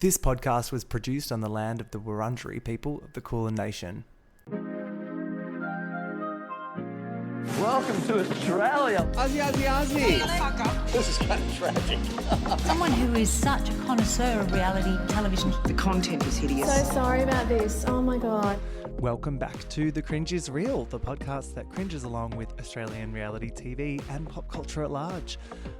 This podcast was produced on the land of the Wurundjeri people of the Kulin Nation. Welcome to Australia. Aussie, Aussie, Aussie. This is kind of tragic. Someone who is such a connoisseur of reality television. The content is hideous. So sorry about this. Oh my God. Welcome back to The Cringe is Real, the podcast that cringes along with Australian reality TV and pop culture at large.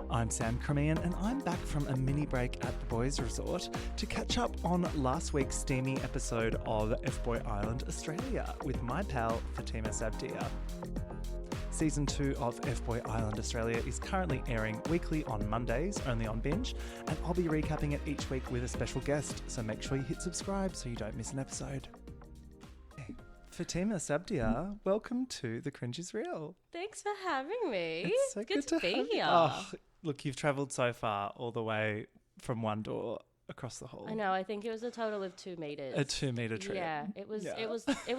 I'm Sam Cremian and I'm back from a mini break at the Boys Resort to catch up on last week's steamy episode of FBoy Island, Australia with my pal Fatima Sadbia. Season 2 of FBoy Island Australia is currently airing weekly on Mondays, only on Binge, and I'll be recapping it each week with a special guest, so make sure you hit subscribe so you don't miss an episode. Fatima Sadbia, welcome to The Cringe is Real. Thanks for having me. It's so good to be here. Oh, look, you've travelled so far, all the way from one door across the hall. I know. I think it was a total of 2 meters. A 2 metre trip. Yeah, it was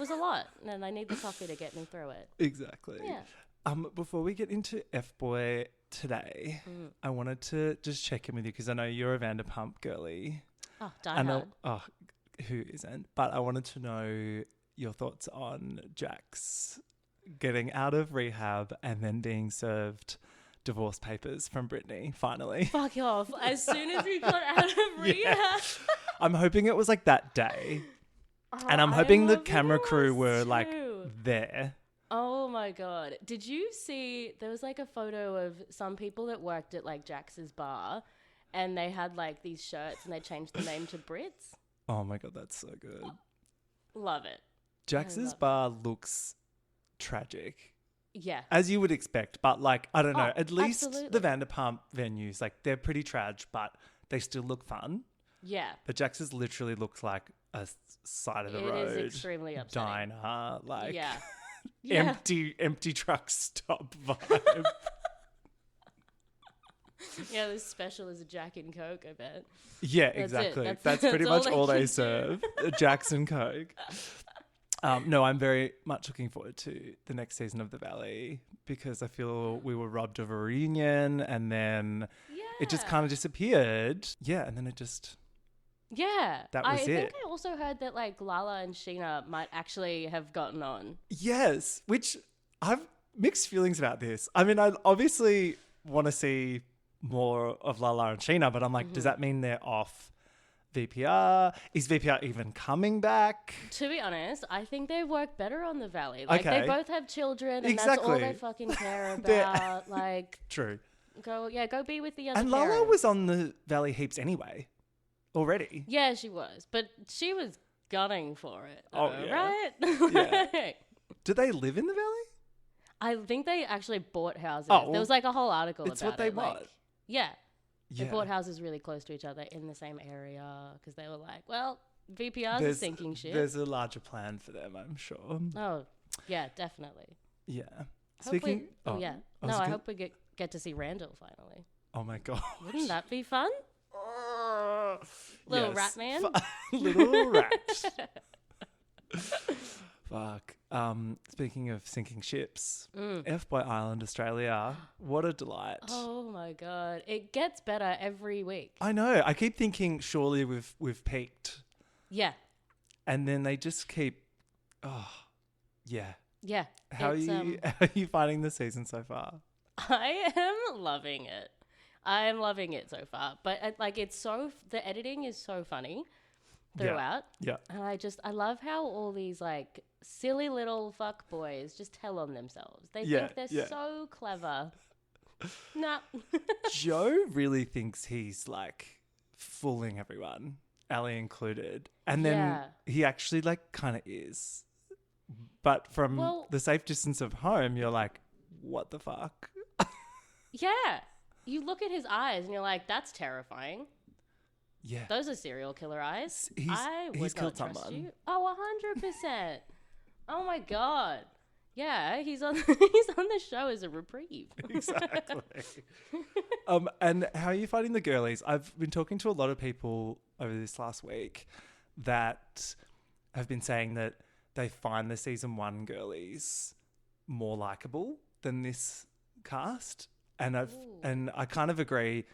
a lot, and I need the coffee to get me through it. Exactly. Yeah. Before we get into FBoy today, I wanted to just check in with you because I know you're a Vanderpump girly. Oh, die hard. Who isn't? But I wanted to know your thoughts on Jax getting out of rehab and then being served divorce papers from Britney, finally. Fuck off. As soon as we got out of rehab. I'm hoping it was like that day. And I'm hoping the camera crew were like there. Oh my God. Did you see, there was like a photo of some people that worked at like Jax's bar and they had like these shirts and they changed the name to Brits. Oh my God, that's so good. Love it. Jax's bar looks tragic. Yeah. As you would expect, but like, I don't know, at least absolutely. the Vanderpump venues, like they're pretty trash, but they still look fun. Yeah. But Jax's literally looks like a side of the road. It is extremely upsetting. Diner, like Yeah. empty truck stop vibe. Yeah, this special is a Jack and Coke, I bet. Yeah, That's exactly. it. That's pretty that's much all all they they can serve. Jax and Coke. No, I'm very much looking forward to the next season of The Valley because I feel we were robbed of a reunion and then it just kind of disappeared. Yeah, and then it just... Yeah. That was I it. think I also heard that like Lala and Sheena might actually have gotten on. Yes, which I've mixed feelings about this. I mean, I obviously want to see more of Lala and Sheena, but I'm like, does that mean they're off VPR? Is VPR even coming back? To be honest, I think they work better on the Valley. Like Okay. they both have children and Exactly. that's all they fucking care about. Like True. go be with the other And Lala parent. was on the Valley heaps anyway, already. Yeah, she was. But she was gunning for it. Oh, though, yeah. Right? Yeah. Do they live in the Valley? I think they actually bought houses. Oh, well, there was like a whole article it's about what they it. Like, want. yeah. Yeah. They bought houses really close to each other in the same area because they were like, well, VPR's a sinking ship. There's a larger plan for them, I'm sure. Oh, yeah, definitely. Yeah. Hopefully, Speaking... yeah. I No, was I gonna- hope we get to see Randall finally. Oh my God. Wouldn't that be fun? Little rat man? Little rat. Fuck. Speaking of sinking ships, FBoy Island, Australia, what a delight. Oh my God. It gets better every week. I know. I keep thinking surely we've peaked. Yeah. And then they just keep yeah. Yeah. How are you finding the season so far? I am loving it. I'm loving it so far. But like the editing is so funny throughout. Yeah. And I love how all these like silly little fuck boys just tell on themselves. They think they're so clever. Nah. Joe really thinks he's like fooling everyone, Ali included. And then he actually like kind of is. But from the safe distance of home, you're like, what the fuck? Yeah. You look at his eyes and you're like, that's terrifying. Yeah. Those are serial killer eyes. He's I would killed not trust someone. you. Oh, 100%. Oh my God. Yeah, he's on the show as a reprieve. Exactly. And how are you finding the girlies? I've been talking to a lot of people over this last week that have been saying that they find the season 1 girlies more likable than this cast. And I kind of agree.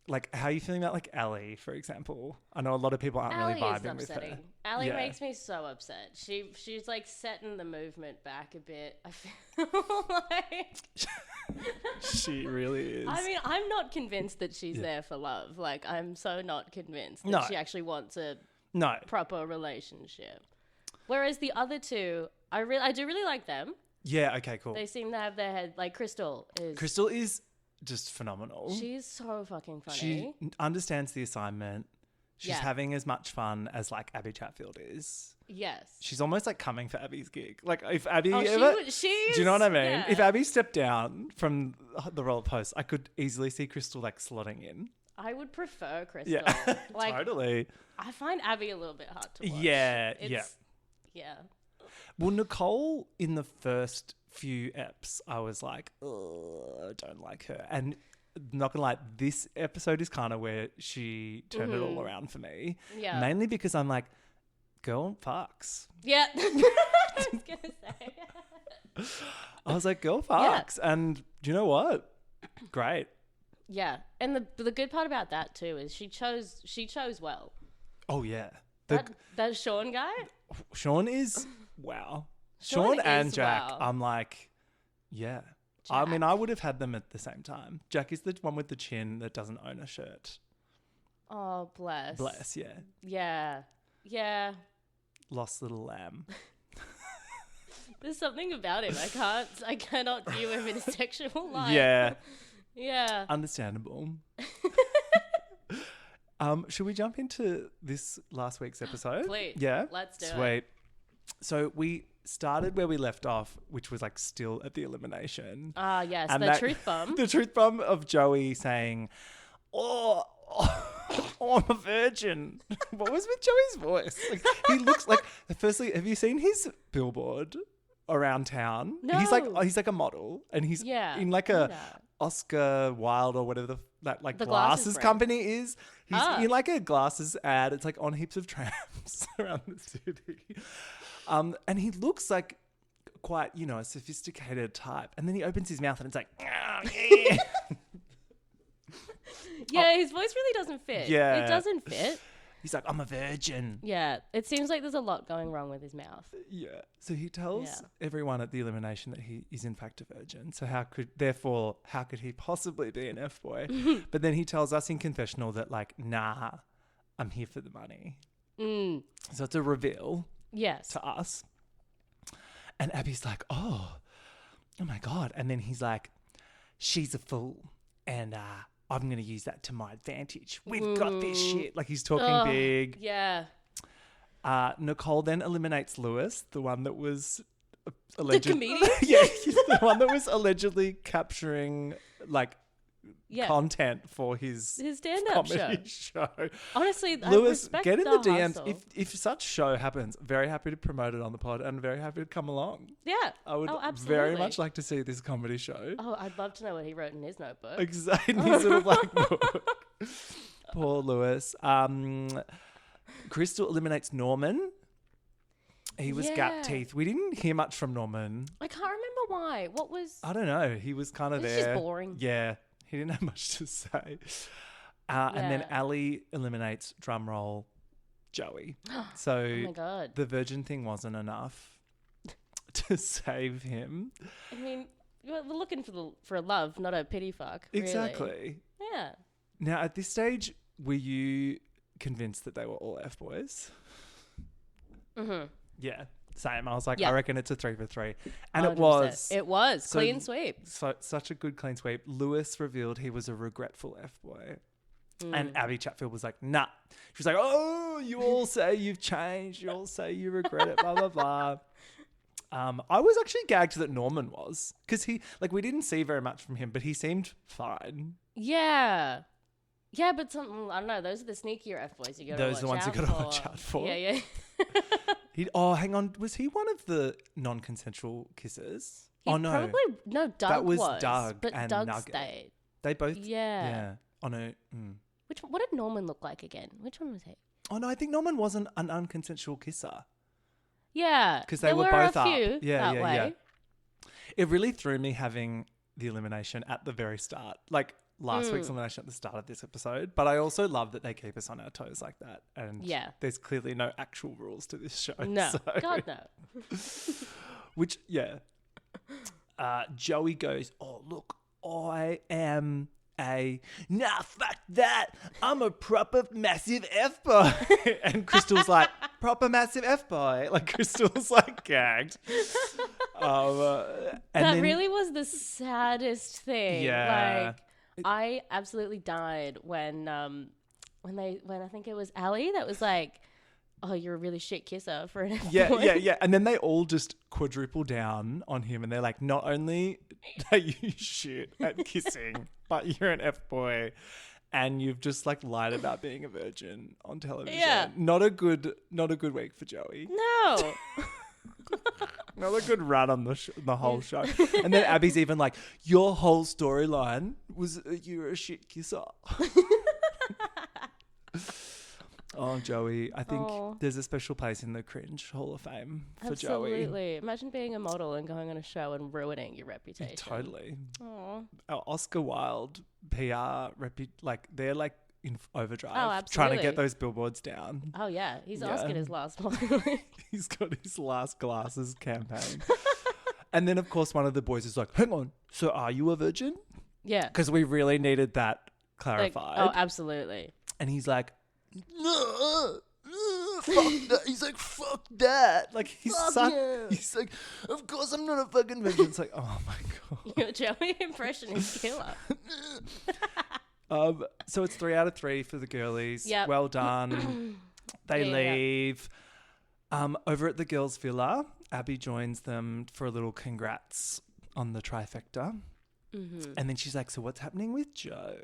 like, how are you feeling about like Ali, for example? I know a lot of people aren't really Ali is vibing with her. upsetting. Ali Yeah. makes me so upset. She's like setting the movement back a bit. I feel like She really is. I mean, I'm not convinced that she's there for love. Like, I'm so not convinced that No. she actually wants a No. proper relationship. Whereas the other two, I do really like them. Yeah, okay, cool. They seem to have their head, like Crystal is. Crystal is just phenomenal. She's so fucking funny. She understands the assignment. She's Yeah. having as much fun as like Abby Chatfield is. Yes. She's almost like coming for Abby's gig. Like if Abby Oh, ever, she's, do you know what I mean? yeah. If Abby stepped down from the role of host, I could easily see Crystal like slotting in. I would prefer Crystal. Yeah, Like, totally. I find Abby a little bit hard to watch. Yeah, Yeah. Well, Nicole in the first few eps, I was like, ugh, I don't like her. And not gonna lie, this episode is kind of where she turned it all around for me. Yeah. Mainly because I'm like, girl fucks. Yeah. I was going to say. I was like, girl fucks. And do you know what? Great. Yeah. And the good part about that too is she chose well. Oh, yeah. That Sean guy? Sean is, wow. Sean Sean and is Jack, wow. I'm like, yeah. I mean, I would have had them at the same time. Jack is the one with the chin that doesn't own a shirt. Oh, bless. Bless, yeah. Yeah. Yeah. Lost little lamb. There's something about him. I cannot view him in a sexual light. Yeah. Yeah. Understandable. Should we jump into this last week's episode? Please. Yeah. Let's do it. Sweet. So we started where we left off, which was like still at the elimination. Ah, yes. And The truth bomb. The truth bomb of Joey saying, oh, I'm a virgin. What was with Joey's voice? Like, he looks like, firstly, have you seen his billboard around town? No. He's like a model, and he's in like a Oscar Wilde or whatever the glasses glasses brand. company is. He's in like a glasses ad. It's like on heaps of trams around the city. And he looks like quite, a sophisticated type. And then he opens his mouth and it's like, yeah. Yeah, his voice really doesn't fit. Yeah. It doesn't fit. He's like, I'm a virgin. Yeah. It seems like there's a lot going wrong with his mouth. Yeah. So he tells everyone at the elimination that he is in fact a virgin. So how could he possibly be an F-boy? But then he tells us in confessional that like, nah, I'm here for the money. So it's a reveal. Yes. To us. And Abby's like, oh my God. And then he's like, she's a fool. And I'm going to use that to my advantage. We've got this shit. Like he's talking big. Yeah. Nicole then eliminates Lewis, the one that was allegedly... The comedian? Yeah, he's the one that was allegedly capturing like content for his stand-up comedy show. Honestly, Lewis, I respect get in the DMs. hustle. If such show happens, very happy to promote it on the pod and very happy to come along. Yeah. I would very much like to see this comedy show. Oh, I'd love to know what he wrote in his notebook. Exactly. In his little black book. Poor Lewis. Crystal eliminates Norman. He was gap teeth. We didn't hear much from Norman. I can't remember why. What was... I don't know. He was kind of It's there. just boring. Yeah. He didn't have much to say. And then Ali eliminates, drumroll, Joey. So Oh my God. the virgin thing wasn't enough to save him. I mean, we're looking for a love, not a pity fuck. Really. Exactly. Yeah. Now, at this stage, were you convinced that they were all F-boys? Mm-hmm. Yeah, same. I was like, Yeah. I reckon it's a 3 for 3. And 100%. it was. It was. So- Clean sweep. So, such a good clean sweep. Lewis revealed he was a regretful F-boy. And Abby Chatfield was like, nah. She was like, oh, you all say you've changed. You all say you regret it, blah, blah, blah. I was actually gagged that Norman was. Because we didn't see very much from him, but he seemed fine. Yeah. Yeah, but I don't know. Those are the sneakier F-boys you got to watch out for. Those are the ones you got to watch out for. Yeah. Hang on. Was he one of the non-consensual kissers? He no. Probably, no, Doug That was was. Doug but and Doug Nugget. stayed. They both. Yeah. Yeah. Oh, no. What did Norman look like again? Which one was he? Oh, no. I think Norman wasn't an unconsensual kisser. Yeah. Because they there were a both few up. Yeah, that yeah, way. yeah. It really threw me having the elimination at the very start. Like, last week's elimination at the start of this episode, but I also love that they keep us on our toes like that. And there's clearly no actual rules to this show. No, so. God no. Which, Joey goes, oh, look, I am fuck that. I'm a proper massive F-boy. And Crystal's like, proper massive F-boy. Like, Crystal's like gagged. That really was the saddest thing. Yeah. Like, I absolutely died when I think it was Ali that was like, oh, you're a really shit kisser for an F-boy. Yeah. And then they all just quadruple down on him and they're like, not only are you shit at kissing, but you're an F-boy and you've just like lied about being a virgin on television. Yeah. Not a good week for Joey. No. Not a good run on the whole show. And then Abby's even like, your whole storyline was you're a shit kisser. Oh, Joey, I think there's a special place in the cringe Hall of Fame for Joey. Absolutely. Imagine being a model and going on a show and ruining your reputation. Totally. Aww. Our Oscar Wilde PR, they're like in overdrive. Oh, absolutely. Trying to get those billboards down. Oh, yeah. He's Oscar his last one. He's got his last glasses campaign. And then, of course, one of the boys is like, hang on, so are you a virgin? Yeah. Because we really needed that clarified. Oh, absolutely. And he's like, no, fuck that. He's like, fuck that. Like, he's like, of course I'm not a fucking virgin. It's like, oh my God. Your Joey impression is killer. So it's 3 out of 3 for the girlies. Yep. Well done. They leave. Over at the girls' villa, Abby joins them for a little congrats on the trifecta. Mm-hmm. And then she's like, so what's happening with Joe?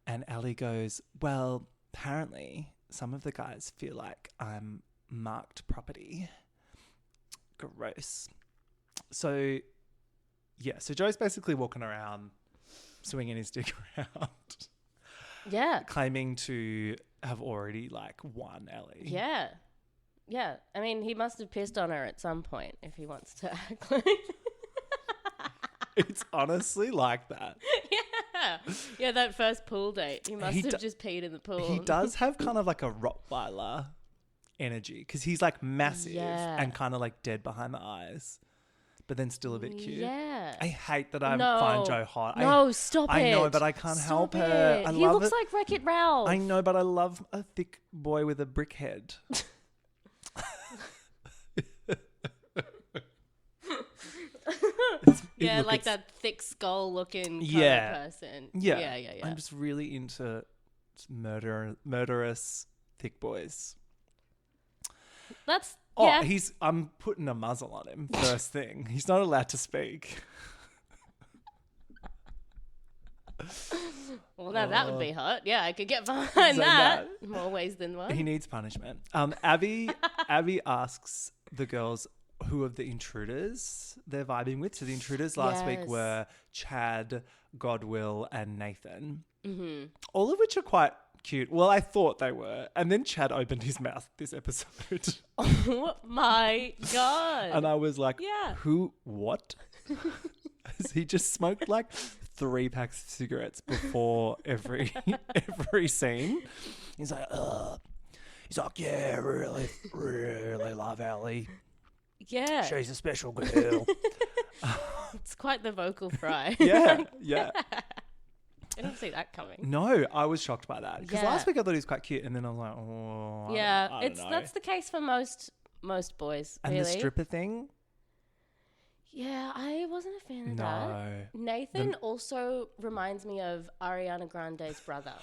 And Ali goes, well, apparently some of the guys feel like I'm marked property. Gross. So, so Joe's basically walking around, swinging his dick around. Yeah. Claiming to have already, won Ellie. Yeah. Yeah. I mean, he must have pissed on her at some point if he wants to act like... It's honestly like that. Yeah, that first pool date. He must have just peed in the pool. He does have kind of like a Rottweiler energy because he's like massive and kind of like dead behind the eyes, but then still a bit cute. Yeah. I hate that I find Joe hot. No, stop it. I know, but I can't help it. He looks like Wreck-It Ralph. I know, but I love a thick boy with a brick head. Yeah, like that thick skull looking kind of person. Yeah. I'm just really into murderous thick boys. That's I'm putting a muzzle on him first thing. He's not allowed to speak. Well, now that would be hot. Yeah, I could get behind that. More ways than one. He needs punishment. Abby asks the girls who of the intruders they're vibing with. So the intruders last week were Chad, Godwill, and Nathan. Mm-hmm. All of which are quite cute. Well, I thought they were. And then Chad opened his mouth this episode. Oh my God. And I was like, who, what? He just smoked 3 packs of cigarettes before every scene. He's like, he's like, yeah, really, really love Ellie. Yeah. She's a special girl. It's quite the vocal fry. Yeah. I didn't see that coming. No, I was shocked by that. Because last week I thought he was quite cute. And then I was like, oh, I don't know. That's the case for most boys, and really. the stripper thing? Yeah, I wasn't a fan of that. Nathan also reminds me of Ariana Grande's brother.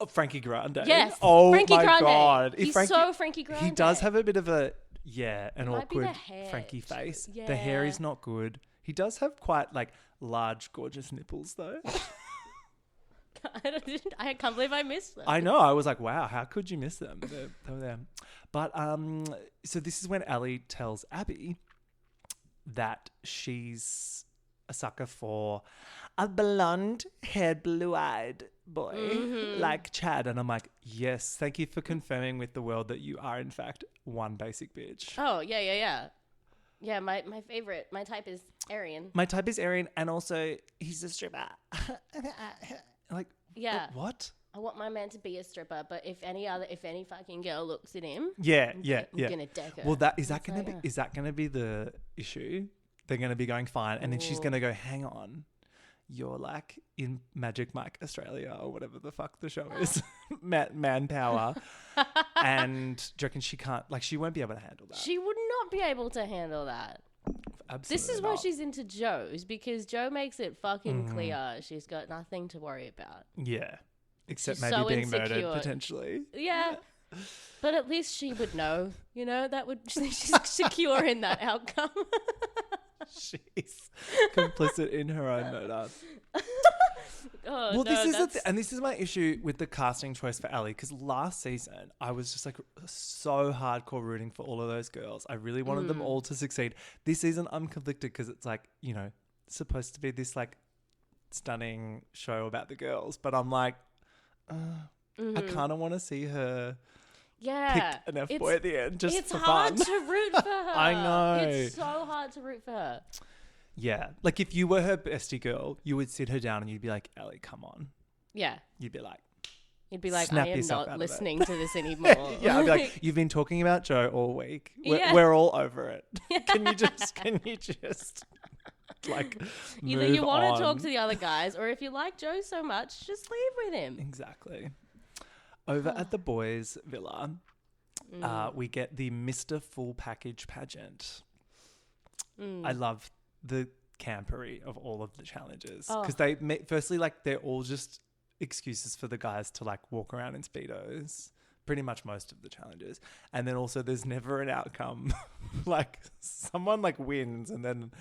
Oh, Frankie Grande? Yes. Oh, Frankie my Grande. God. He's so Frankie Grande. He does have a bit of an awkward hair, Frankie face. Yeah. The hair is not good. He does have quite large, gorgeous nipples though. I can't believe I missed them. I know. I was like, wow, how could you miss them? They were there. But so this is when Ellie tells Abby that she's a sucker for a blonde-haired, blue-eyed boy like Chad. And I'm like, yes, thank you for confirming with the world that you are, in fact, one basic bitch. Oh, yeah. Yeah, my favorite. My type is Aryan. My type is Aryan, and also he's a stripper. Like, Yeah. what? I want my man to be a stripper, but if any fucking girl looks at him, Yeah. I'm gonna deck her. Well, is that gonna be the issue? They're gonna be going fine, and then she's gonna go, hang on, you're like in Magic Mike Australia or whatever the fuck the show is, Manpower, and do you reckon she can't? Like, she won't be able to handle that. She would not be able to handle that. Absolutely. This is why not. she's into Joe's, because Joe makes it fucking clear she's got nothing to worry about. Yeah. Except She's maybe so being murdered insecure. potentially. Yeah. But at least she would know, that would, she's secure in that outcome. She's complicit in her own murder. Oh, Well, no, this is that's- and this is my issue with the casting choice for Ali, because last season I was just like so hardcore rooting for all of those girls. I really wanted them all to succeed. This season I'm conflicted because it's like, it's supposed to be this like stunning show about the girls, but I'm like, I kind of want to see her yeah. pick an F-boy at the end just It's for hard fun. to root for her. I know. It's so hard to root for her. Yeah, like if you were her bestie girl, you would sit her down and you'd be like, Ellie, come on. Yeah. You'd be like, You'd be like, Snap I am yourself out not of listening to this anymore. yeah, I'd be like, you've been talking about Joe all week. Yeah. We're all over it. Can you just like Either you want want to talk to the other guys, or if you like Joe so much, just leave with him. Exactly. Over at the boys' villa, we get the Mr. Full Package pageant. I love the campery of all of the challenges because firstly, like, they're all just excuses for the guys to like walk around in Speedos. Pretty much most of the challenges, and then also there's never an outcome. Like, someone like wins, and then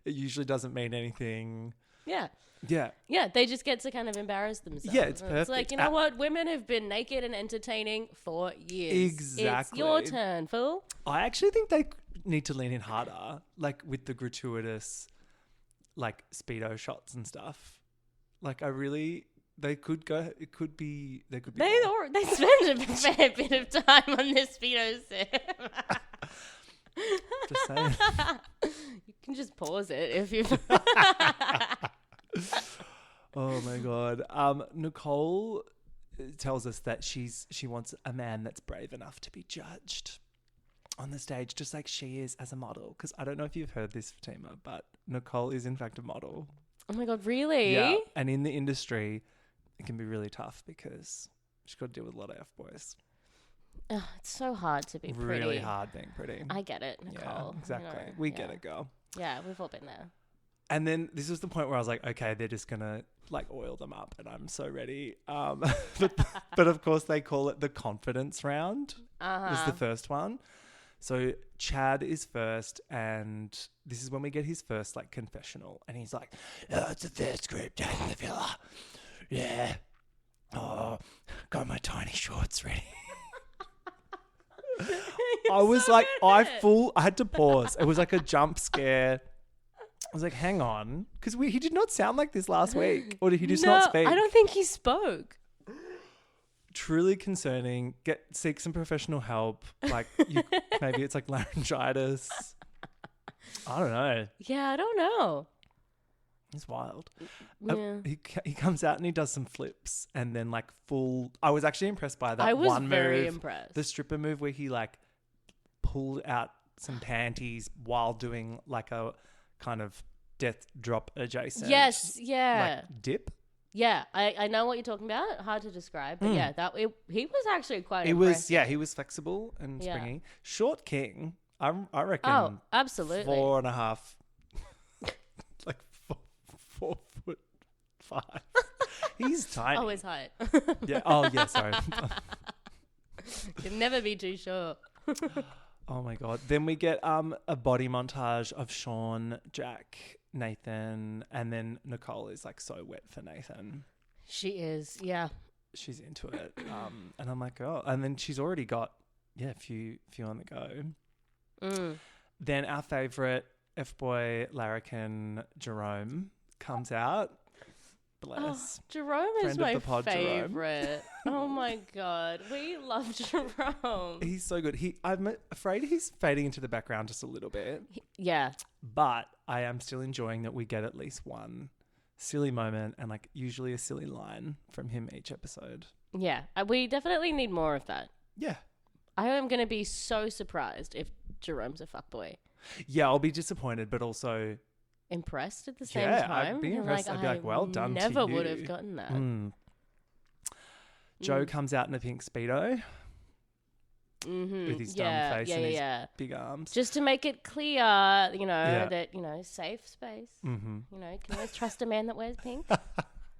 it usually doesn't mean anything. Yeah. Yeah. Yeah, they just get to kind of embarrass themselves. Yeah, it's And It's like, perfect. you know what? Women have been naked and entertaining for years. Exactly. It's your turn, fool. I actually think they need to lean in harder, like with the gratuitous, like, Speedo shots and stuff. Like, they could go. It could be. They could be. They spend a fair bit of time on this Speedo set. Just saying. You can just pause it if you. Oh my god. Nicole tells us that she wants a man that's brave enough to be judged on the stage, just like she is as a model. Because I don't know if you've heard this, Fatima, but Nicole is in fact a model. Oh my god, really? Yeah. And in the industry, it can be really tough because she's got to deal with a lot of F-boys. Ugh, it's so hard to be pretty. Really hard being pretty. I get it, Nicole. Yeah, exactly. You know, We get it, girl. Yeah, we've all been there. And then this was the point where I was like, okay, they're just going to like oil them up, and I'm so ready. But of course they call it the confidence round. Was the first one. So Chad is first, and this is when we get his first like confessional, and he's like, "Oh, it's the first group day in the villa. Yeah. Oh, got my tiny shorts ready." I was like, I had to pause. It was like a jump scare. I was like, hang on, because he did not sound like this last week, or did he just not speak? I don't think he spoke. Truly concerning. Seek some professional help. Like, maybe it's like laryngitis. I don't know. Yeah, I don't know. It's wild. Yeah. He comes out and he does some flips, and then like full. I was actually impressed by that. I was one very move, impressed. the stripper move where he like pulled out some panties while doing like a kind of death drop adjacent. Yes, yeah. Like dip. Yeah, I know what you're talking about. Hard to describe, but yeah, he was actually quite He impressive. was flexible and Yeah. springy. Short king. I reckon. Oh, absolutely. 4.5. Like 4'5". He's tiny. Oh, his height. Yeah. Oh, yeah. Sorry. Can never be too short. Oh my god. Then we get a body montage of Sean, Jack, Nathan, and then Nicole is like so wet for Nathan. She is, yeah. She's into it. And I'm like, oh, and then she's already got a few on the go. Then our favorite F-boy larrikin Jerome comes out. Bless. Jerome is Friend of my the pod, Jerome. favorite. Oh my God. We love Jerome. He's so good. I'm afraid he's fading into the background just a little bit. Yeah. But I am still enjoying that we get at least one silly moment and like usually a silly line from him each episode. Yeah. We definitely need more of that. Yeah. I am going to be so surprised if Jerome's a fuckboy. Yeah, I'll be disappointed, but also Impressed at the same yeah, time. I'd be impressed. I'd be like, well done to Never you. would have gotten that. Joe comes out in a pink Speedo with his dumb face and his big arms. Just to make it clear, that, safe space. Mm-hmm. You can always trust a man that wears pink.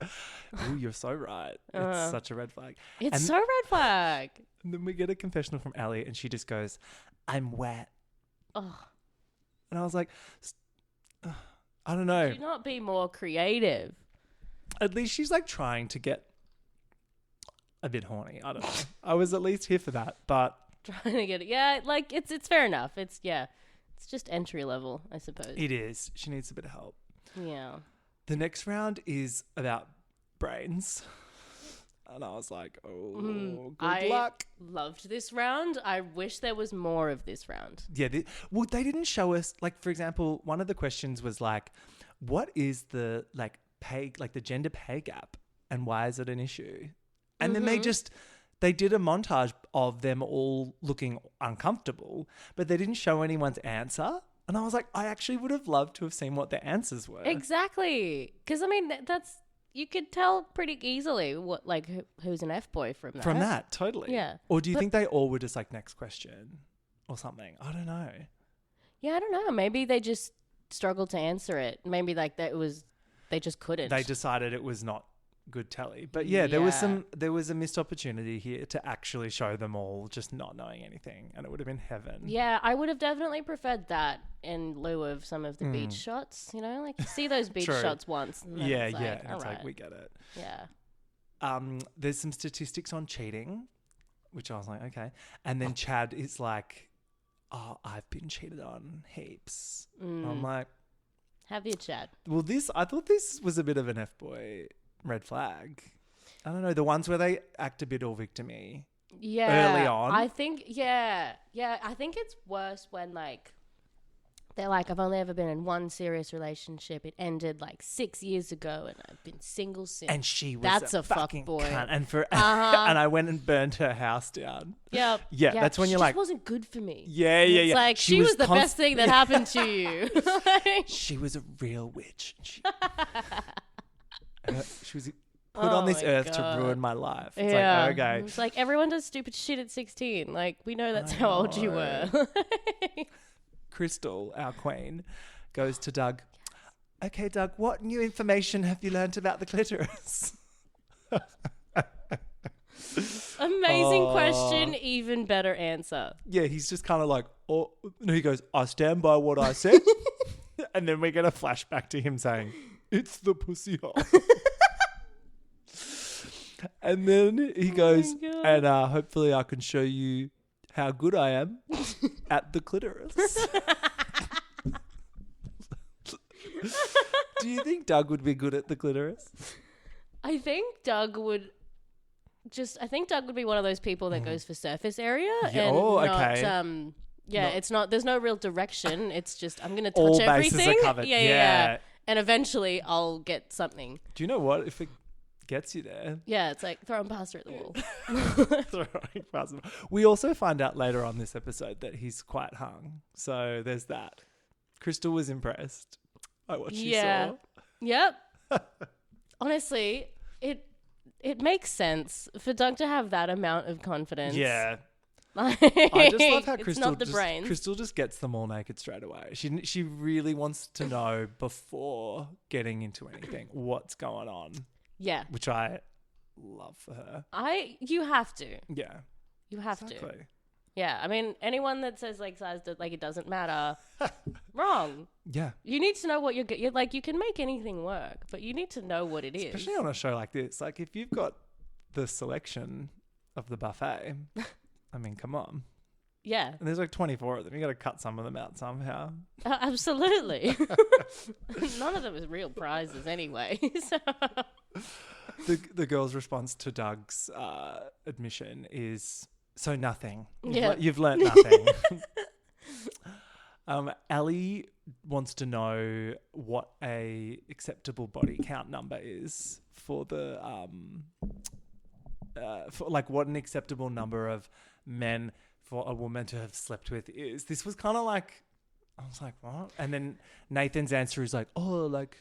Ooh, you're so right. It's such a red flag. It's so red flag. And then we get a confessional from Ellie and she just goes, I'm wet. Oh. And I was like, I don't know. Could you not be more creative? At least she's like trying to get a bit horny. I don't know. I was at least here for that, but Trying to get it. Yeah, like it's fair enough. It's just entry level, I suppose. it is. She needs a bit of help. Yeah. The next round is about brains. And I was like, good luck. Loved this round. I wish there was more of this round. Yeah. They didn't show us, like, for example, one of the questions was like, what is the the gender pay gap and why is it an issue? And then they did a montage of them all looking uncomfortable, but they didn't show anyone's answer. And I was like, I actually would have loved to have seen what their answers were. Exactly. Because, I mean, you could tell pretty easily what, who's an F-boy from that. From that, totally. Yeah. Or do you think they all were just like, next question or something? I don't know. Yeah, I don't know. Maybe they just struggled to answer it. Maybe they just couldn't. They decided it was not good telly. But yeah, there was a missed opportunity here to actually show them all just not knowing anything, and it would have been heaven. Yeah, I would have definitely preferred that in lieu of some of the beach shots, you see those beach shots once. And then it's it's right. like, we get it. Yeah. There's some statistics on cheating, which I was like, okay. And then Chad is like, oh, I've been cheated on heaps. I'm like, have you, Chad? well, I thought this was a bit of an F-boy red flag. I don't know, the ones where they act a bit all victim-y. Yeah. Early on. I think, yeah, I think it's worse when, they're like, I've only ever been in one serious relationship. It ended 6 years ago and I've been single since. And she was That's a fucking fuckboy. cunt. And I went and burned her house down. Yep. Yeah, that's when she just like, wasn't good for me. Yeah. It's like, she was the best thing that happened to you. She was a real witch. She was put on this earth to ruin my life. It's like, okay. It's like, everyone does stupid shit at 16. We know that's how old you were. Crystal, our queen, goes to Doug. Okay, Doug, what new information have you learnt about the clitoris? Amazing question, even better answer. Yeah, he's just kind of like, oh, no, he goes, I stand by what I said. And then we get a flashback to him saying, it's the pussy hole. And then he goes, and hopefully I can show you how good I am at the clitoris. Do you think Doug would be good at the clitoris? I think Doug would be one of those people that goes for surface area and not, it's not, there's no real direction. It's just, I'm going to touch all everything. Bases are covered. Yeah. And eventually I'll get something. Do you know what? If it gets you there. Yeah, it's like throwing pasta at the wall. Throwing pasta. We also find out later on this episode that he's quite hung. So there's that. Crystal was impressed by what she saw. Yep. Honestly, it makes sense for Doug to have that amount of confidence. Yeah. I just love how Crystal just gets them all naked straight away. She really wants to know before getting into anything what's going on. Yeah. Which I love for her. You have to. Yeah. You have to. Yeah. I mean, anyone that says size, it doesn't matter, wrong. Yeah. You need to know what you're like, you can make anything work, but you need to know what it is. Especially on a show like this. Like, if you've got the selection of the buffet, I mean, come on. Yeah. And there's 24 of them. You got to cut some of them out somehow. Absolutely. None of them is real prizes anyway. So. The girl's response to Doug's admission is, so nothing. Yeah. You've learnt nothing. Ali wants to know what a acceptable body count number is for the for like what an acceptable number of men for a woman to have slept with is. This was kind of like, I was like, what? And then Nathan's answer is like, oh, like,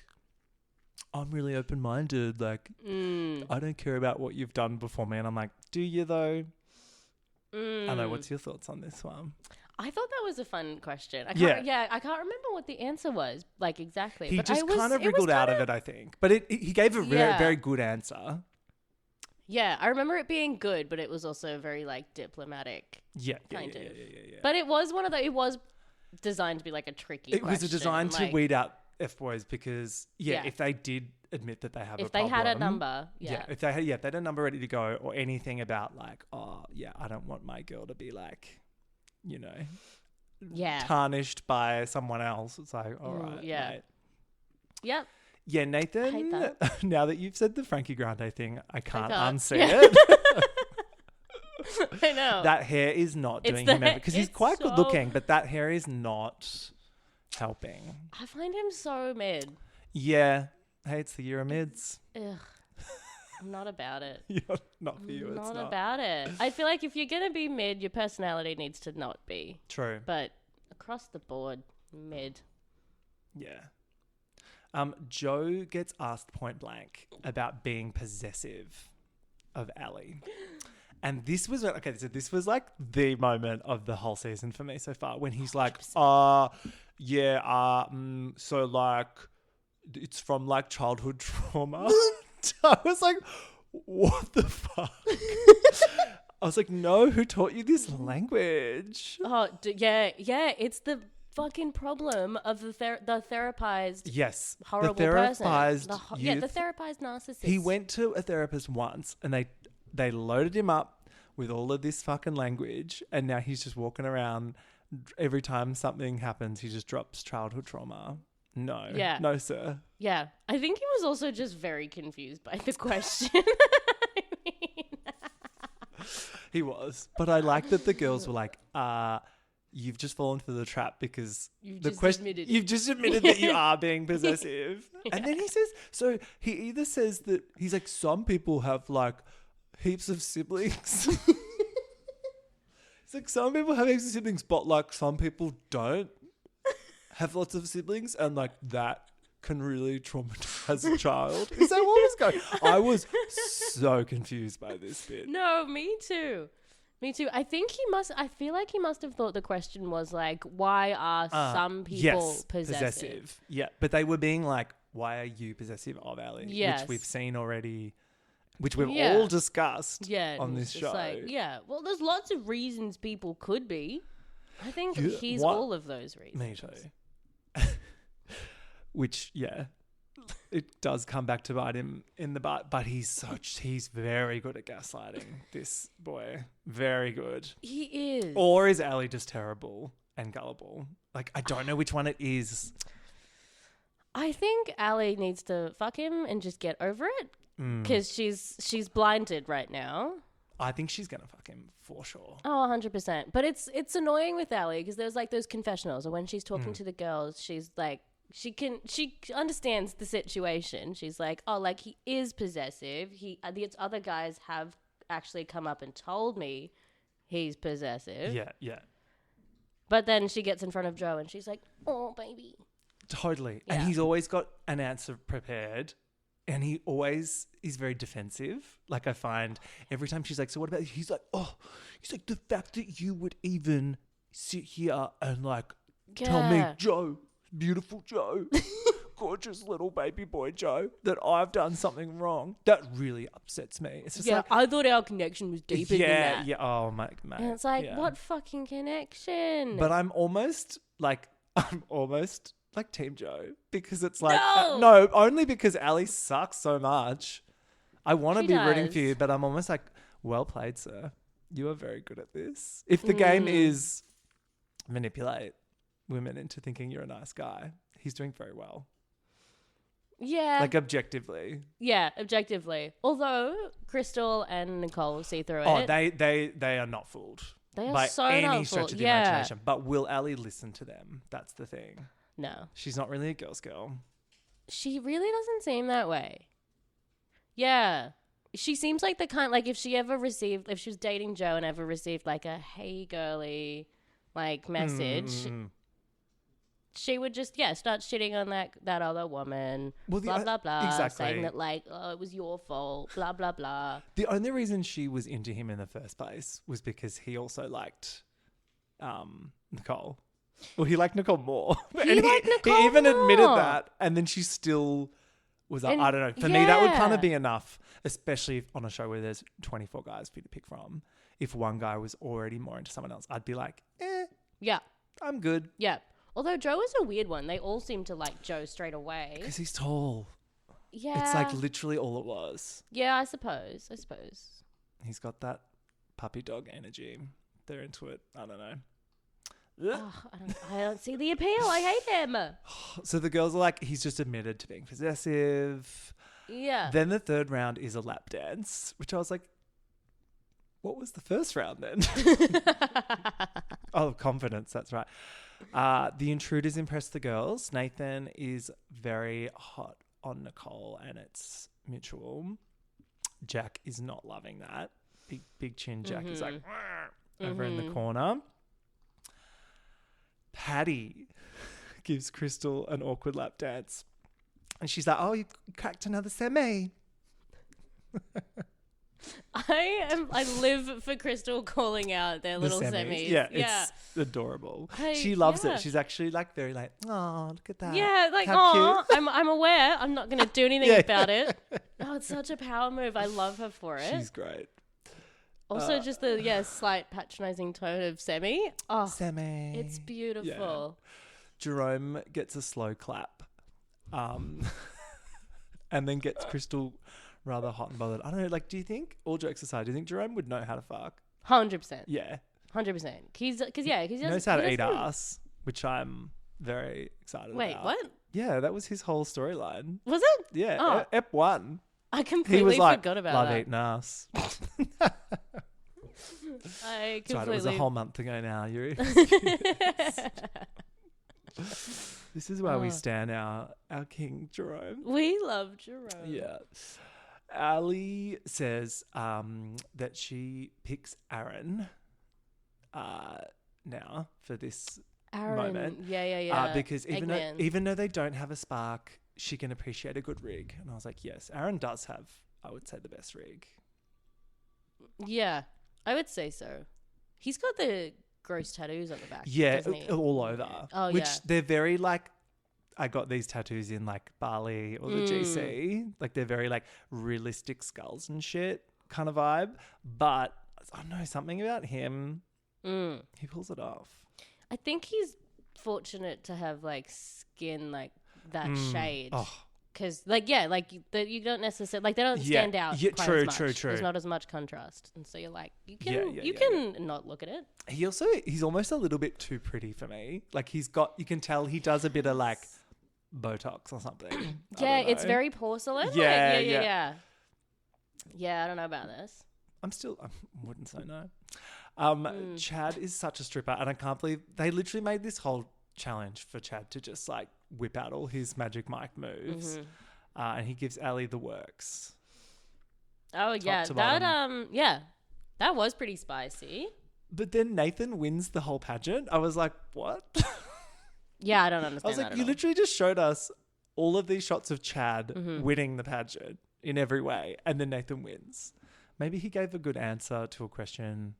I'm really open-minded. Like, I don't care about what you've done before me. And I'm like, do you though? I don't know. What's your thoughts on this one? I thought that was a fun question. I can't remember what the answer was, like exactly. He just kind of wriggled out of it, I think. But he gave a very good answer. Yeah, I remember it being good, but it was also very like diplomatic. Yeah. But it was one of the. It was designed to be like a tricky question. It was designed to weed out F-boys because, if they did admit that they have a problem. If they had a number, if they had a number ready to go or anything about like, oh, yeah, I don't want my girl to be like, you know, tarnished by someone else. It's like, all right, mate. Yep. Yeah, Nathan, I hate that. Now that you've said the Frankie Grande thing, I can't unsee it. I know. That hair is not doing him ever because he's quite good looking, but that hair is not helping. I find him so mid. Yeah. Hey, it's the year of mids. Ugh. I'm not about it. Not for you. Not about it. I feel like if you're going to be mid, your personality needs to not be. True. But across the board, mid. Yeah. Joe gets asked point blank about being possessive of Ali. And this was, this was like the moment of the whole season for me so far when he's like, so like, it's from like childhood trauma. I was like, what the fuck? I was like, no, who taught you this language? Oh, yeah. It's the fucking problem of the therapized horrible the therapized person. The therapized narcissist. He went to a therapist once and they loaded him up with all of this fucking language and now he's just walking around every time something happens, he just drops childhood trauma. No. Yeah. No, sir. Yeah. I think he was also just very confused by the question. He was. But I like that the girls were like, you've just fallen for the trap because you've just admitted that you are being possessive. Yeah. And then he either says that he's like, some people have like heaps of siblings. It's like some people have heaps of siblings, but like some people don't have lots of siblings and like that can really traumatize a child. Is that what was going on? I was so confused by this bit. No, me too. I feel like he must have thought the question was like, why are some people possessive? Yeah, but they were being like, why are you possessive of Ali? Yes. Which we've seen already, which we've all discussed on this show. Like, well, there's lots of reasons people could be. I think he's all of those reasons. Me too. Which, it does come back to bite him in the butt, but he's very good at gaslighting, this boy. Very good. He is. Or is Ali just terrible and gullible? Like, I don't know which one it is. I think Ali needs to fuck him and just get over it because she's blinded right now. I think she's going to fuck him for sure. Oh, 100%. But it's annoying with Ali because there's like those confessionals or when she's talking to the girls, she's like, she understands the situation. She's like, oh, like he is possessive. The other guys have actually come up and told me he's possessive. Yeah. But then she gets in front of Joe and she's like, oh, baby. Totally. Yeah. And he's always got an answer prepared. And he always is very defensive. Like I find every time she's like, so what about you? He's like, the fact that you would even sit here and like tell me, Joe, beautiful Joe, gorgeous little baby boy Joe, that I've done something wrong. That really upsets me. It's just like, I thought our connection was deeper than that. Yeah. Oh, mate. And it's like, what fucking connection? But I'm almost like Team Joe because it's like, no, only because Ali sucks so much. I want to be rooting for you, but I'm almost like, well played, sir. You are very good at this. If the game is manipulate women into thinking you're a nice guy, he's doing very well. Yeah. Like objectively. Yeah, objectively. Although Crystal and Nicole see through Oh, it. they are not fooled. They are by so any not stretch fooled. of the Yeah. imagination. But will Ali listen to them? That's the thing. No. She's not really a girl's girl. She really doesn't seem that way. Yeah. She seems like the kind, like if she was dating Joe and ever received like a hey girly like message, she would just, start shitting on that other woman, Well, blah, blah, blah, exactly. saying that like, oh, it was your fault, blah, blah, blah. The only reason she was into him in the first place was because he also liked Nicole. Well, he liked Nicole more. He liked Nicole He even admitted more. that. And then she still was like, And- I don't know. For me, that would kind yeah. of be enough, especially if on a show where there's 24 guys for you to pick from. If one guy was already more into someone else, I'd be like, Yeah. I'm good. Yeah. Although Joe is a weird one. They all seem to like Joe straight away. Because he's tall. Yeah. It's like literally all it was. Yeah, I suppose. He's got that puppy dog energy. They're into it. I don't know. Oh, I don't see the appeal. I hate him. So the girls are like, he's just admitted to being possessive. Yeah. Then the third round is a lap dance, which I was like, what was the first round then? Oh, confidence. That's right. The intruders impress the girls. Nathan is very hot on Nicole and it's mutual. Jack is not loving that. Big chin Jack is like over in the corner. Patty gives Crystal an awkward lap dance. And she's like, oh, you cracked another semi. I live for Crystal calling out their little The semis. Yeah, it's adorable. She loves it. She's actually like very like, oh, look at that. Yeah, like, how oh, cute. I'm aware. I'm not going to do anything Yeah. about it. Oh, it's such a power move. I love her for it. She's great. Also, just the slight patronizing tone of Semi. Oh, Semi. it's beautiful. Jerome gets a slow clap, and then gets Crystal rather hot and bothered. I don't know. Like, do you think, all jokes aside, do you think Jerome would know how to fuck? 100%. Yeah, 100%. He knows how to eat ass, which I'm very excited about. Wait, what? Yeah, that was his whole storyline. Was it? Yeah, Oh. Ep 1. I He completely was like, forgot about love that. eating ass. I That's right, it was a completely. whole month ago now. This is where we stand our King Jerome. We love Jerome. Yeah. Ali says that she picks Aaron now for this Aaron. moment. Yeah. Because Eggman. even though they don't have a spark, she can appreciate a good rig. And I was like, yes, Aaron does have, I would say, the best rig. Yeah, I would say so. He's got the gross tattoos on the back. Yeah, doesn't he? all over. Oh, Which yeah. they're very like, I got these tattoos in like Bali or the GC. Like they're very like realistic skulls and shit kind of vibe. But I don't know, something about him, he pulls it off. I think he's fortunate to have like skin like that shade. Oh. Because you don't necessarily like they don't stand out. Yeah, quite true, as much. true. There's not as much contrast, and so you're like you Yeah, can not look at it. He's almost a little bit too pretty for me. Like you can tell he does a bit of like Botox or something. Yeah, it's very porcelain. Yeah, yeah. Yeah, I don't know about this. I wouldn't say no. Chad is such a stripper, and I can't believe they literally made this whole challenge for Chad to just like whip out all his Magic Mike moves, and he gives Ali the works. Oh yeah, to that bottom. that was pretty spicy. But then Nathan wins the whole pageant. I was like, what? Yeah, I don't I understand. was like, that you at all. literally just showed us all of these shots of Chad winning the pageant in every way, and then Nathan wins. Maybe he gave a good answer to a question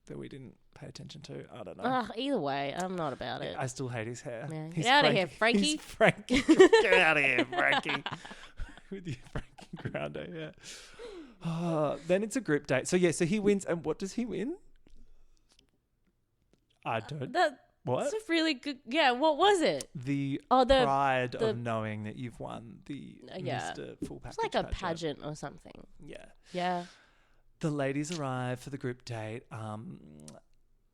that we didn't pay attention to. I don't know. Either way, I'm not about it. I still hate his hair. Yeah. He's Get outta here, Frankie. He's Frankie. Get out of here, Frankie. With your Frankie Grounder, yeah. Then it's a group date. So he wins. And what does he win? I don't. What? That's a really good. Yeah, what was it? The the pride of knowing that you've won the Mr. Full Package. It's like a pageant or something. Yeah. Yeah. The ladies arrive for the group date.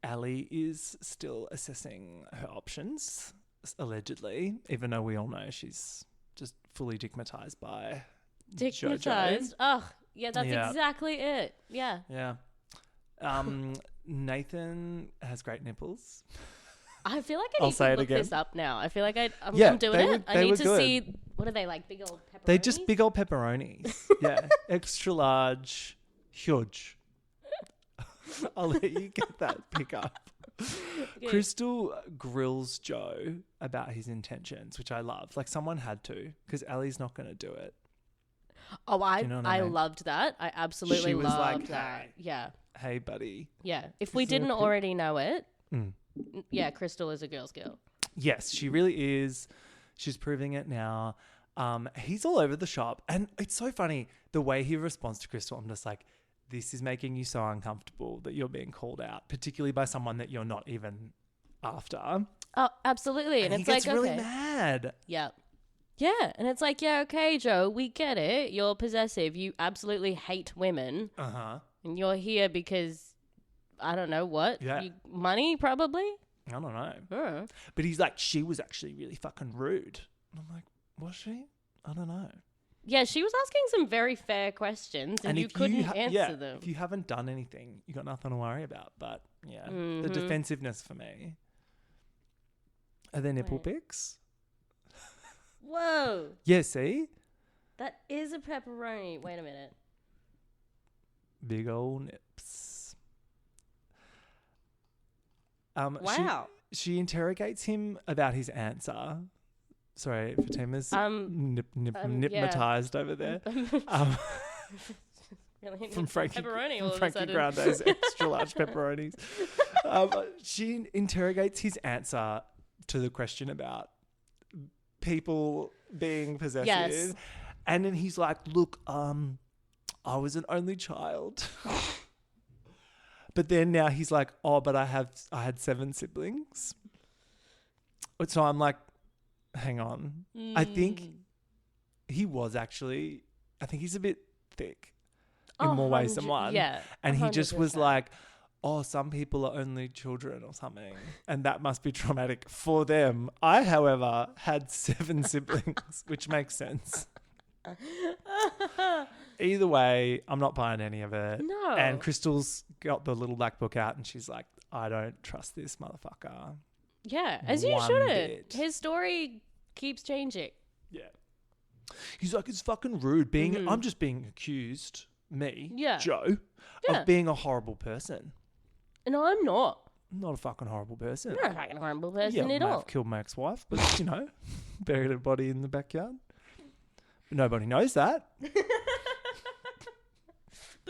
Ali is still assessing her options, allegedly, even though we all know she's just fully digmatized by Digmatized. Oh, yeah, that's Yeah. exactly it. Yeah. Jojo. Yeah. Nathan has great nipples. I feel like I I'll need say to it look again. this up now. I feel like I'm Yeah, doing they it. were- I they need were to good. see, what are they, like big old pepperonis? They're just big old pepperonis. Yeah. Extra large, huge. I'll let you get that pick up. Okay. Crystal grills Joe about his intentions, which I love. Like someone had to, because Ali's not going to do it. Oh, I you know what I mean? loved that. I absolutely She was loved like, that. "Hey." Yeah. Hey, buddy. Yeah. If we Is there a didn't pic? already know it, Mm. yeah, Crystal is a girl's girl. Yes, she really is. She's proving it now. He's all over the shop. And it's so funny, the way he responds to Crystal. I'm just like, this is making you so uncomfortable that you're being called out, particularly by someone that you're not even after. Oh, absolutely. And he it's gets like, really okay. mad. Yeah. Yeah. And it's like, yeah, okay, Joe, we get it. You're possessive. You absolutely hate women. Uh-huh. And you're here because, I don't know what. Yeah. Money, probably? I don't know. Oh. But he's like, she was actually really fucking rude. And I'm like, was she? I don't know. Yeah, she was asking some very fair questions and you if couldn't answer them. If you haven't done anything, you got nothing to worry about. But yeah, the defensiveness for me. Are there nipple pics? Whoa. Yeah, see? That is a pepperoni. Wait a minute. Big old nips. Wow. She interrogates him about his answer. Sorry, Fatima's nipmatized over there. Really From Frankie, pepperoni all of a Frankie sudden. Grande's extra large pepperonis. She interrogates his answer to the question about people being possessive. Yes. And then he's like, look, I was an only child. But then now he's like, oh, but I had 7 siblings. So I'm like, hang on. I think he was actually, I think he's a bit thick in more ways than one. Yeah. And he just was 100%. like, oh, some people are only children or something. And that must be traumatic for them. I, however, had 7 siblings, which makes sense. Either way, I'm not buying any of it. No. And Crystal's got the little black book out and she's like, I don't trust this motherfucker. Yeah, as you One shouldn't. bit. His story keeps changing. Yeah. He's like, it's fucking rude being, I'm just being accused, me, Yeah. Joe, Yeah. of being a horrible person. No, I'm not. I'm not a fucking horrible person. I'm not a fucking horrible Yeah, person I at may all. have killed my ex-wife, but, you know, buried her body in the backyard. But nobody knows that. But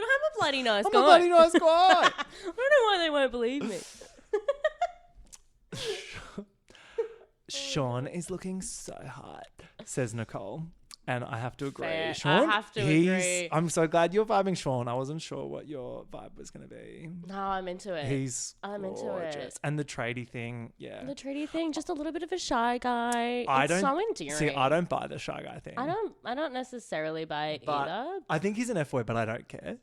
I'm a bloody nice I'm guy. a bloody nice guy. I don't know why they won't believe me. Sean is looking so hot, says Nicole. And I have to agree. Fair. I Sean, have to agree. I'm so glad you're vibing Sean. I wasn't sure what your vibe was going to be. No, I'm into it. I'm into gorgeous. it. And the tradie thing, yeah. The treaty thing, just a little bit of a shy guy. I It's don't so endearing. see. I don't buy the shy guy thing. I don't necessarily buy it But either. I think he's an F-boy, but I don't care.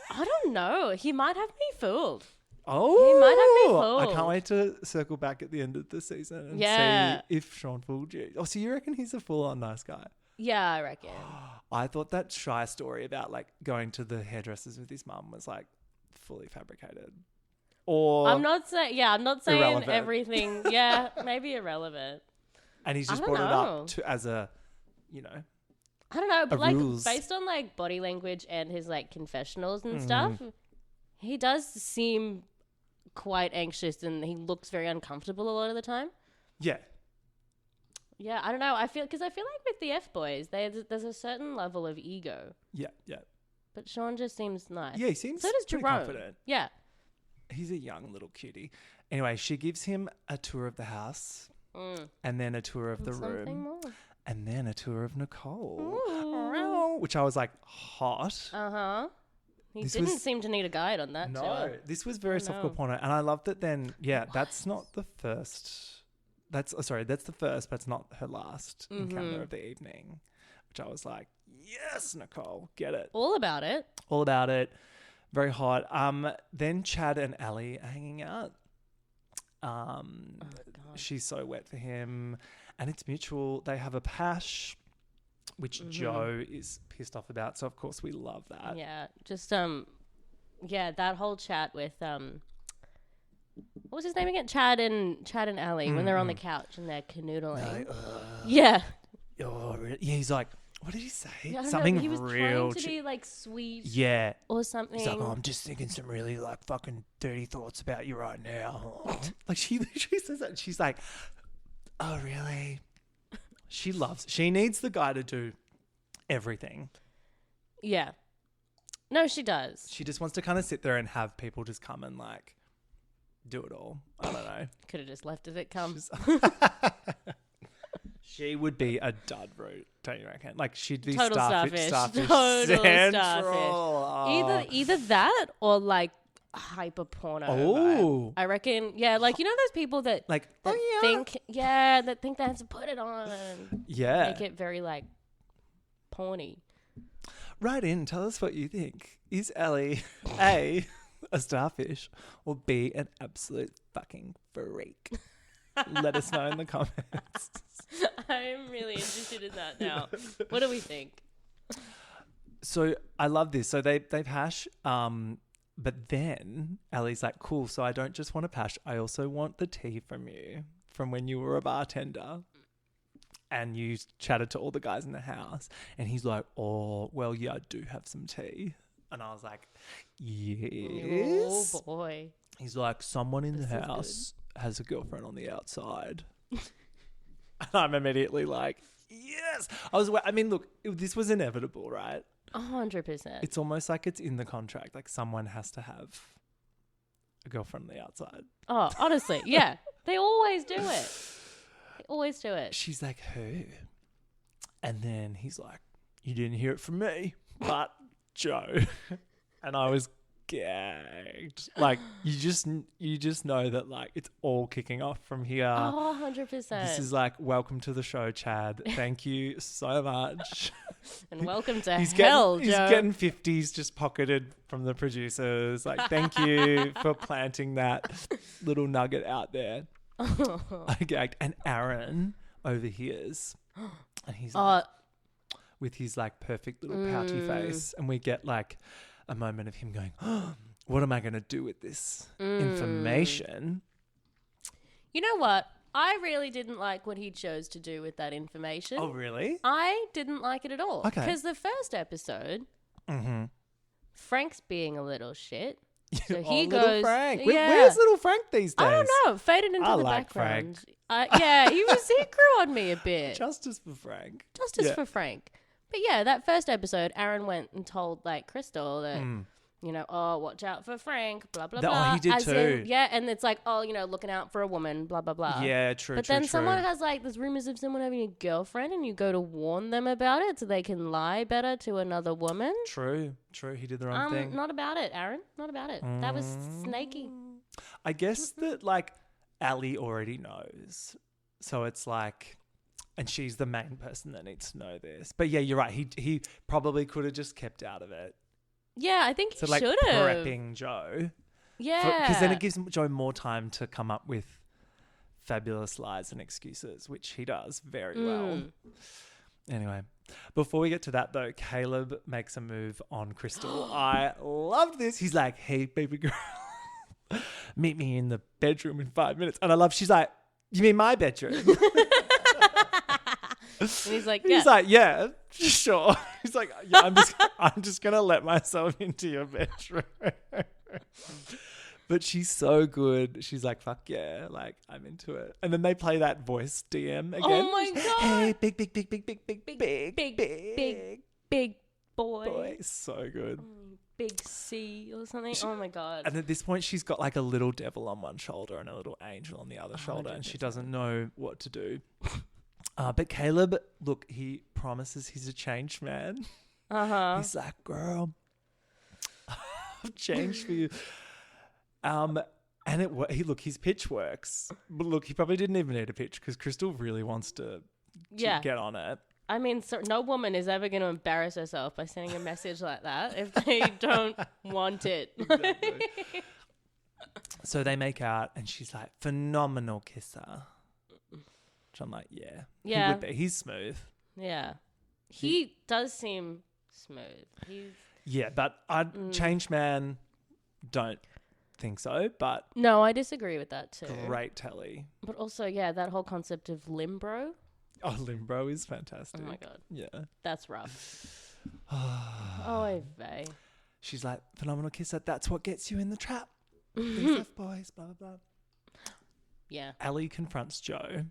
I don't know. He might have me fooled. Oh, might have me I fooled. can't wait to circle back at the end of the season and Yeah. see if Sean fooled you. Oh, so you reckon he's a full-on nice guy? Yeah, I reckon. I thought that shy story about like going to the hairdressers with his mum was like fully fabricated. Or I'm not saying irrelevant. everything. Yeah, maybe irrelevant. and he's just I don't brought it know. up to as a, you know, I don't know, but like ruse. based on like body language and his like confessionals Mm-hmm. and stuff, he does seem quite anxious and he looks very uncomfortable a lot of the time. yeah. Yeah, I don't know. I feel like with the F boys, there's a certain level of ego, Yeah, yeah. but Sean just seems nice. Yeah, he seems So does pretty Jerome. confident. Yeah. He's a young little cutie. Anyway, she gives him a tour of the house and then a tour of the Something room more. and then a tour of Nicole, Ooh. which I was like, hot. He This didn't was- seem to need a guide on that. No, tour. this was very softcore porno. And I love that then, yeah, that's not the first. That's the first, but it's not her last encounter of the evening, which I was like, yes, Nicole, get it. All about it. All about it. Very hot. Then Chad and Ali are hanging out. She's so wet for him, and it's mutual. They have a pash, which Joe is pissed off about. So of course we love that. Yeah, just that whole chat with what was his name again? Chad and Ali when they're on the couch and they're canoodling. Yeah. Oh, really? Yeah, he's like, what did he say? Yeah, Something know, he was real. trying to be like sweet. Yeah. Or something. He's like, I'm just thinking some really like fucking dirty thoughts about you right now. Like she literally says that. And she's like, oh really? She needs the guy to do everything. Yeah. No, she does. She just wants to kind of sit there and have people just come and like do it all. I don't know. Could have just left as it comes. She would be a dud root, don't you reckon? Like she'd be Total starfish. Total Starfish. Oh. Either that or like hyper porno. Oh. I reckon. Yeah, like you know those people that Like, that think they have to put it on and make it very like porny. Write in, tell us what you think. Is Ellie A, a starfish, or B, an absolute fucking freak? Let us know in the comments. I'm really interested in that now. What do we think? So I love this. So they've hash, but then Ellie's like, cool, so I don't just want a pash, I also want the tea from you, from when you were a bartender. And you chatted to all the guys in the house. And he's like, oh, well, yeah, I do have some tea. And I was like, yes. Oh, boy. He's like, someone in the house has a girlfriend on the outside. And I'm immediately like, yes. I mean, look, this was inevitable, right? 100%. It's almost like it's in the contract. Like someone has to have a girlfriend on the outside. Oh, honestly, yeah. They always do it. Always do it. She's like, who? And then he's like, you didn't hear it from me, but Joe. And I was gagged. Like, you just know that like it's all kicking off from here. Oh, 100%. This is like, welcome to the show, Chad. Thank you so much. And welcome to He's hell, Joe. He's getting 50s just pocketed from the producers. Like, thank you for planting that little nugget out there. I gagged. And Aaron overhears, and he's like, with his like perfect little pouty face, and we get like a moment of him going, oh, what am I going to do with this information? You know what? I really didn't like what he chose to do with that information. Oh, really? I didn't like it at all. Okay. Because the first episode, Frank's being a little shit. So he goes, little Frank. Yeah. Where's little Frank these days? I don't know. Faded into the like background. Yeah, he grew on me a bit. Justice for Frank. Justice for Frank. But yeah, that first episode, Aaron went and told like Crystal that, you know, oh, watch out for Frank, blah, blah, blah. Oh, he did too. And it's like, oh, you know, looking out for a woman, blah, blah, blah. Yeah, true, But then someone has like, there's rumors of someone having a girlfriend and you go to warn them about it so they can lie better to another woman. True. He did the wrong thing. Not about it, Aaron. Not about it. That was snaky. I guess that like Ali already knows. So it's like, and she's the main person that needs to know this. But yeah, you're right. He probably could have just kept out of it. Yeah, I think he like should have. prepping Joe. Yeah. Because then it gives Joe more time to come up with fabulous lies and excuses, which he does very well. Anyway, before we get to that though, Caleb makes a move on Crystal. I love this. He's like, hey, baby girl, meet me in the bedroom in 5 minutes. And I love, she's like, you mean my bedroom? And he's like, yeah. He's like, yeah, sure. He's like, yeah, I'm just gonna let myself into your bedroom. But she's so good. She's like, fuck yeah, like I'm into it. And then they play that voice DM again. Oh my God. Hey, big boy. So good. Big C or something. Oh my God. And at this point, she's got like a little devil on one shoulder and a little angel on the other shoulder, and she doesn't know what to do. But Caleb, look, he promises he's a changed man. He's like, girl, I've changed for you. And his pitch works. But look, he probably didn't even need a pitch because Crystal really wants to get on it. I mean, no woman is ever going to embarrass herself by sending a message like that if they don't want it. Exactly. So they make out and she's like, phenomenal kisser. Which I'm like, yeah. He would be. He's smooth. Yeah. He does seem smooth. Yeah, but Change Man, don't think so, but... No, I disagree with that too. Great telly. But also, yeah, that whole concept of limbro. Oh, limbro is fantastic. Oh my God. Yeah. That's rough. Oh, vey. She's like, phenomenal kisser, that's what gets you in the trap. These F-boys, blah, blah, blah. Yeah. Ali confronts Joe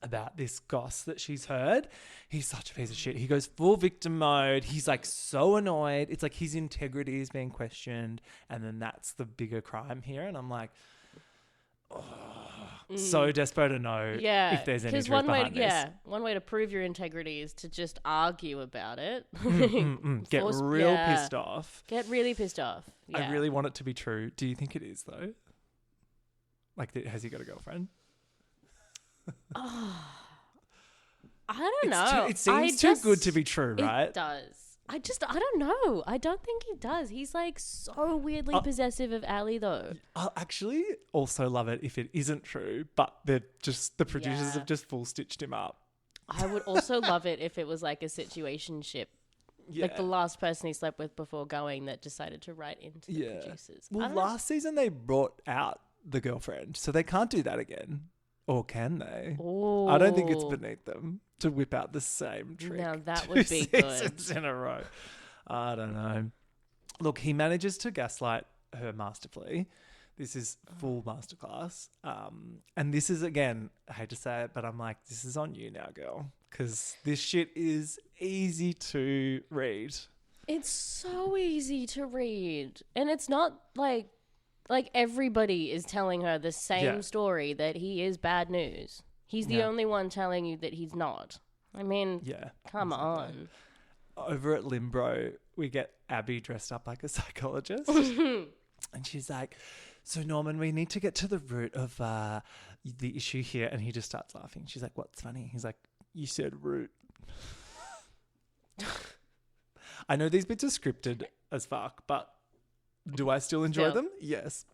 about this goss that she's heard. He's such a piece of shit. He goes full victim mode. He's like so annoyed. It's like his integrity is being questioned. And then that's the bigger crime here. And I'm like, so desperate to know if there's any truth behind this. One way to prove your integrity is to just argue about it. Get real pissed off. Get really pissed off. Yeah. I really want it to be true. Do you think it is though? Like, has he got a girlfriend? I don't know. It seems too good to be true, right? It does. I don't know. I don't think he does. He's like so weirdly possessive of Ali though. I'll actually also love it if it isn't true, but the producers have just full stitched him up. I would also love it if it was like a situationship. Yeah. Like the last person he slept with before going that decided to write into the producers. Well, last season they brought out the girlfriend, so they can't do that again. Or can they? Ooh. I don't think it's beneath them to whip out the same trick. Now that would be good. Seasons in a row. I don't know. Look, he manages to gaslight her masterfully. This is full masterclass. And this is, again, I hate to say it, but I'm like, this is on you now, girl. Because this shit is easy to read. It's so easy to read. And it's not like everybody is telling her the same story that he is bad news. He's the only one telling you that he's not. I mean, come on. Over at Limbro, we get Abby dressed up like a psychologist. And she's like, so Norman, we need to get to the root of the issue here. And he just starts laughing. She's like, what's funny? He's like, you said root. I know these bits are scripted as fuck, but do I still enjoy them? Yes.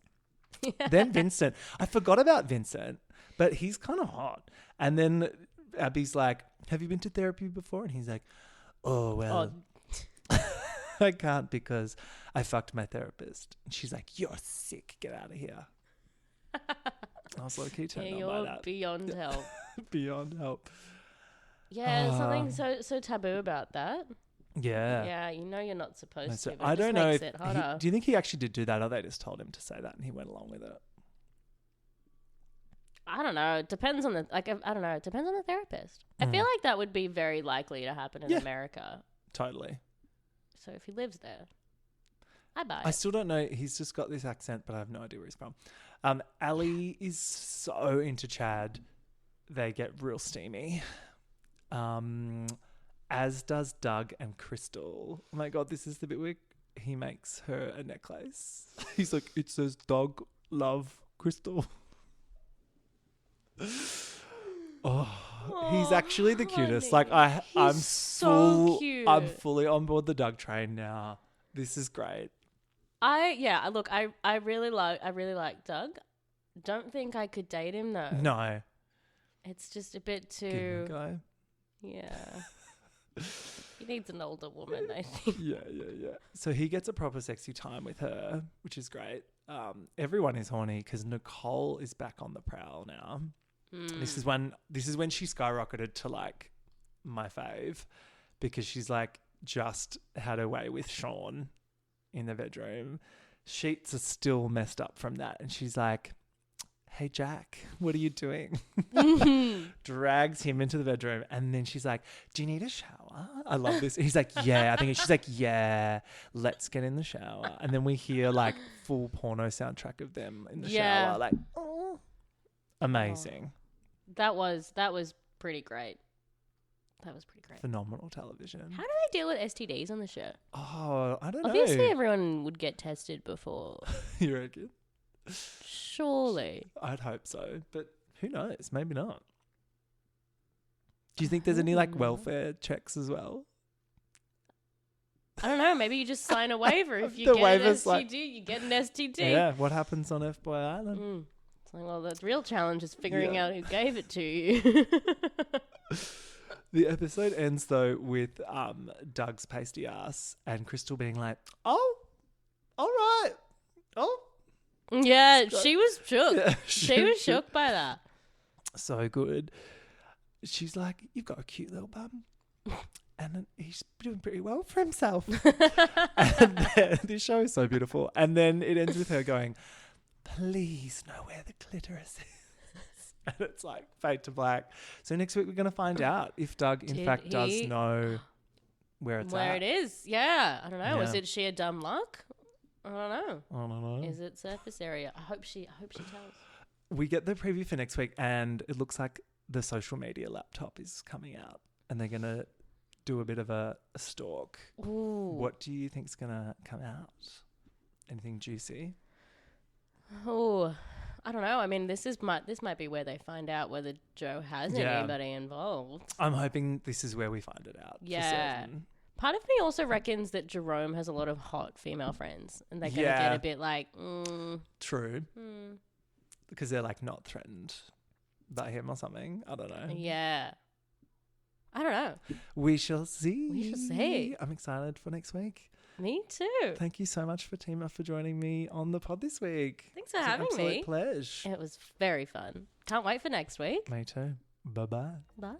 Then Vincent. I forgot about Vincent, but he's kind of hot. And then Abby's like, have you been to therapy before? And he's like, oh, well, I can't because I fucked my therapist. And she's like, you're sick. Get out of here. I was low-key turned on by that. Beyond help. Beyond help. Yeah, something so taboo about that. Yeah. Yeah, you know you're not supposed to. But I don't know. Do you think he actually did do that, or they just told him to say that and he went along with it? I don't know. It depends on the I don't know. It depends on the therapist. I feel like that would be very likely to happen in America. Totally. So if he lives there, I buy it. I still don't know. He's just got this accent, but I have no idea where he's from. Ali is so into Chad. They get real steamy. As does Doug and Crystal. Oh my God, this is the bit where he makes her a necklace. He's like, it says Doug, love, Crystal. He's actually the cutest. Honey. Like I'm so cute. I'm fully on board the Doug train now. This is great. Look, I really like Doug. Don't think I could date him though. No. It's just a bit too. Give him a go. Yeah. He needs an older woman, I think. Yeah. So he gets a proper sexy time with her, which is great. Everyone is horny because Nicole is back on the prowl now. This is when she skyrocketed to like my fave, because she's like just had her way with Sean in the bedroom. Sheets are still messed up from that, and she's like, hey Jack, what are you doing? Drags him into the bedroom, and then she's like, do you need a shower? I love this. He's like, yeah. She's like, yeah, let's get in the shower. And then we hear like full porno soundtrack of them in the shower, like, oh, amazing. That was pretty great. That was pretty great. Phenomenal television. How do they deal with STDs on the show? Oh, I don't know. Obviously everyone would get tested before. You reckon? Surely. I'd hope so, but who knows? Maybe not. Do you think there's any like welfare checks as well? I don't know. Maybe you just sign a waiver. If you The get an waiver's STD, like- you get an STD. Yeah, what happens on FBoy Island? It's like, well, the real challenge is figuring Yeah. out who gave it to you. The episode ends though with Doug's pasty ass and Crystal being like, "Oh, all right, oh." Yeah, she was shook. Yeah, she was shook by that. So good. She's like, "You've got a cute little bum." And he's doing pretty well for himself. And then, this show is so beautiful. And then it ends with her going, "Please know where the clitoris is." And it's like fade to black. So next week we're going to find out if Doug in Did fact does he- know where it's Where at. it is. Yeah. I don't know. Was Yeah. it sheer dumb luck? I don't know. I don't know. Is it surface area? I hope she tells. We get the preview for next week and it looks like the social media laptop is coming out and they're going to do a bit of a stalk. Ooh. What do you think's going to come out? Anything juicy? Oh, I don't know. I mean, this might be where they find out whether Joe has Yeah. anybody involved. I'm hoping this is where we find it out. Yeah. For certain. Part of me also reckons that Jerome has a lot of hot female friends, and they're gonna Yeah. get a bit like, True. Because they're like not threatened by him or something. I don't know. yeah. I don't know. We shall see. We shall see. I'm excited for next week. Me too. Thank you so much, Fatima, for joining me on the pod this week. Thanks for It's an having absolute me. pleasure. It was very fun. Can't wait for next week. Me too. Bye-bye. Bye.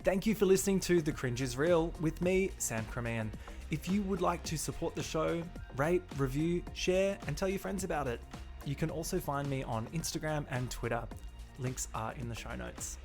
Thank you for listening to The Cringe is Real with me, Sam Cremant. If you would like to support the show, rate, review, share, and tell your friends about it. You can also find me on Instagram and Twitter. Links are in the show notes.